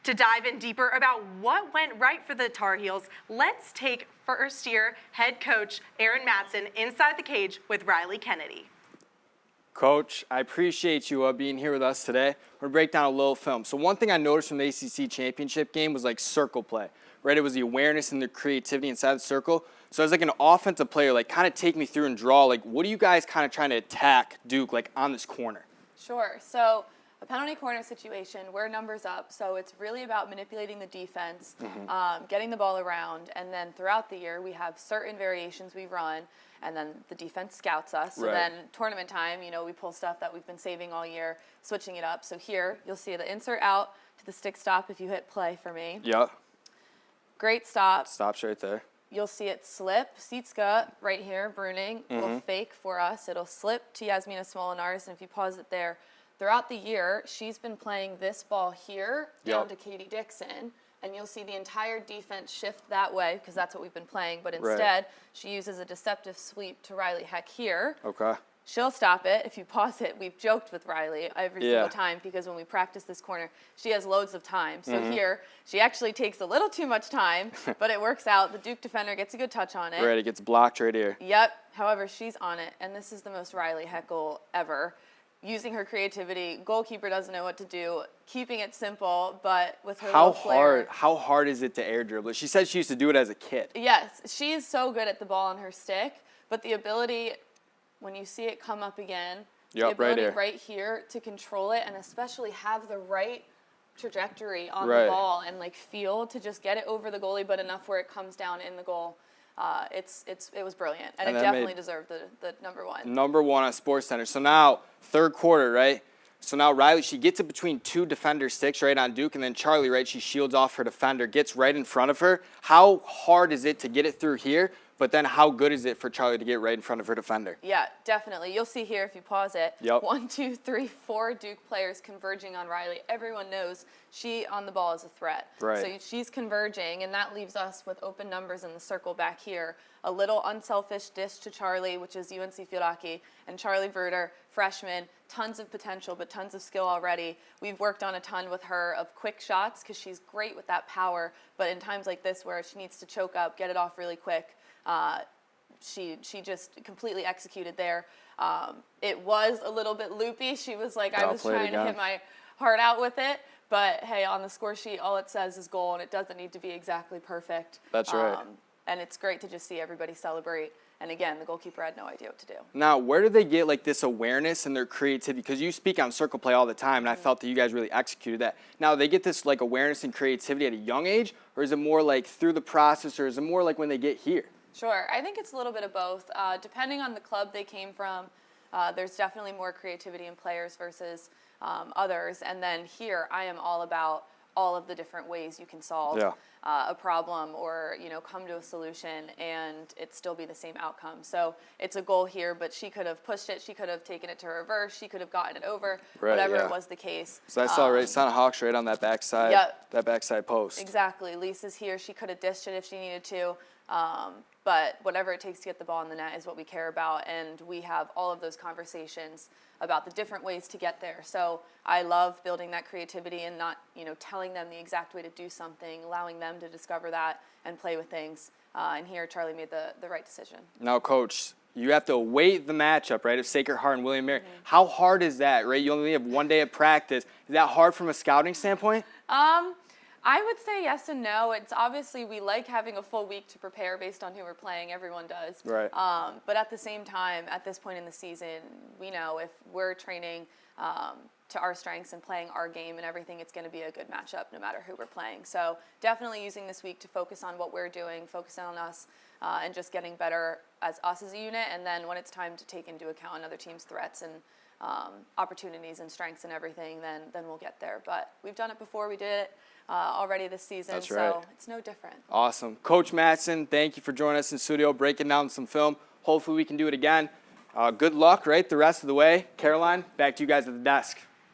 To dive in deeper about what went right for the Tar Heels, let's take first-year head coach Erin Matson inside the cage with Riley Kennedy. Coach, I appreciate you being here with us today. We're going to break down a little film. So one thing I noticed from the ACC championship game was like circle play, right? It was the awareness and the creativity inside the circle. So as like an offensive player, like kind of take me through and draw, like what are you guys kind of trying to attack Duke like on this corner? Sure. So a penalty corner situation, we're numbers up, so it's really about manipulating the defense, getting the ball around, and then throughout the year we have certain variations we run, and then the defense scouts us. So then tournament time, you know, we pull stuff that we've been saving all year, switching it up. So here you'll see the insert out to the stick stop if you hit play for me. Yep. Great stop. Stops right there. You'll see it slip. Sietska right here, Bruning, will fake for us. It'll slip to Yasmina Smolinars, and if you pause it there, throughout the year, she's been playing this ball here down to Katie Dixon, and you'll see the entire defense shift that way because that's what we've been playing, but instead she uses a deceptive sweep to Riley Heck here. Okay. She'll stop it. If you pause it, we've joked with Riley every single time because when we practice this corner, she has loads of time. So here, she actually takes a little too much time, but it works out. The Duke defender gets a good touch on it. Right, it gets blocked right here. Yep. However, she's on it, and this is the most Riley Heck goal ever. Using her creativity, goalkeeper doesn't know what to do, keeping it simple, but with her little flair. How hard is it to air dribble? She said she used to do it as a kid. Yes, she is so good at the ball on her stick, but the ability, when you see it come up again, the ability right here to control it and especially have the right trajectory on the ball and like feel to just get it over the goalie, but enough where it comes down in the goal. It was brilliant, and it definitely deserved the number one. Number one on SportsCenter. So now, third quarter, right? So now Riley, she gets it between two defender sticks right on Duke, and then Charlie, right, she shields off her defender, gets right in front of her. How hard is it to get it through here? But then how good is it for Charlie to get right in front of her defender? Yeah, definitely. You'll see here if you pause it. Yep. 1, 2, 3, 4 Duke players converging on Riley. Everyone knows she on the ball is a threat. Right. So she's converging, and that leaves us with open numbers in the circle back here. A little unselfish dish to Charlie, which is UNC field hockey, and Charlie Bruder, freshman, tons of potential, but tons of skill already. We've worked on a ton with her of quick shots because she's great with that power, but in times like this where she needs to choke up, get it off really quick, she just completely executed there. It was a little bit loopy. She was like, I was trying to hit my heart out with it. But, hey, on the score sheet, all it says is goal, and it doesn't need to be exactly perfect. That's right. And it's great to just see everybody celebrate. And, again, the goalkeeper had no idea what to do. Now, where do they get, like, this awareness and their creativity? Because you speak on circle play all the time, and I felt that you guys really executed that. Now, they get this, like, awareness and creativity at a young age, or is it more, like, through the process, or is it more like when they get here? Sure. I think it's a little bit of both. Depending on the club they came from, there's definitely more creativity in players versus others. And then here, I am all about all of the different ways you can solve a problem or, you know, come to a solution and it still be the same outcome. So it's a goal here, but she could have pushed it. She could have taken it to reverse. She could have gotten it over, whatever it was the case. So I saw Sana Hawks right on that backside, that backside post. Exactly. Lisa's here. She could have dished it if she needed to. But whatever it takes to get the ball in the net is what we care about, and we have all of those conversations about the different ways to get there. So I love building that creativity and not, you know, telling them the exact way to do something, allowing them to discover that and play with things. And here, Charlie made the right decision. Now, Coach, you have to wait the matchup, right, of Sacred Heart and William Mary. How hard is that, right? You only have one day of practice. Is that hard from a scouting standpoint? I would say yes and no. It's obviously we like having a full week to prepare based on who we're playing. Everyone does. Right. But at the same time, at this point in the season, we know if we're training to our strengths and playing our game and everything, it's going to be a good matchup no matter who we're playing. So definitely using this week to focus on what we're doing, focusing on us, and just getting better as us as a unit. And then when it's time to take into account another team's threats and opportunities and strengths and everything, then we'll get there. But we've done it before. We did it already this season, so it's no different. Awesome. Coach Matson, thank you for joining us in studio, breaking down some film. Hopefully we can do it again. Good luck, right, the rest of the way. Caroline, back to you guys at the desk.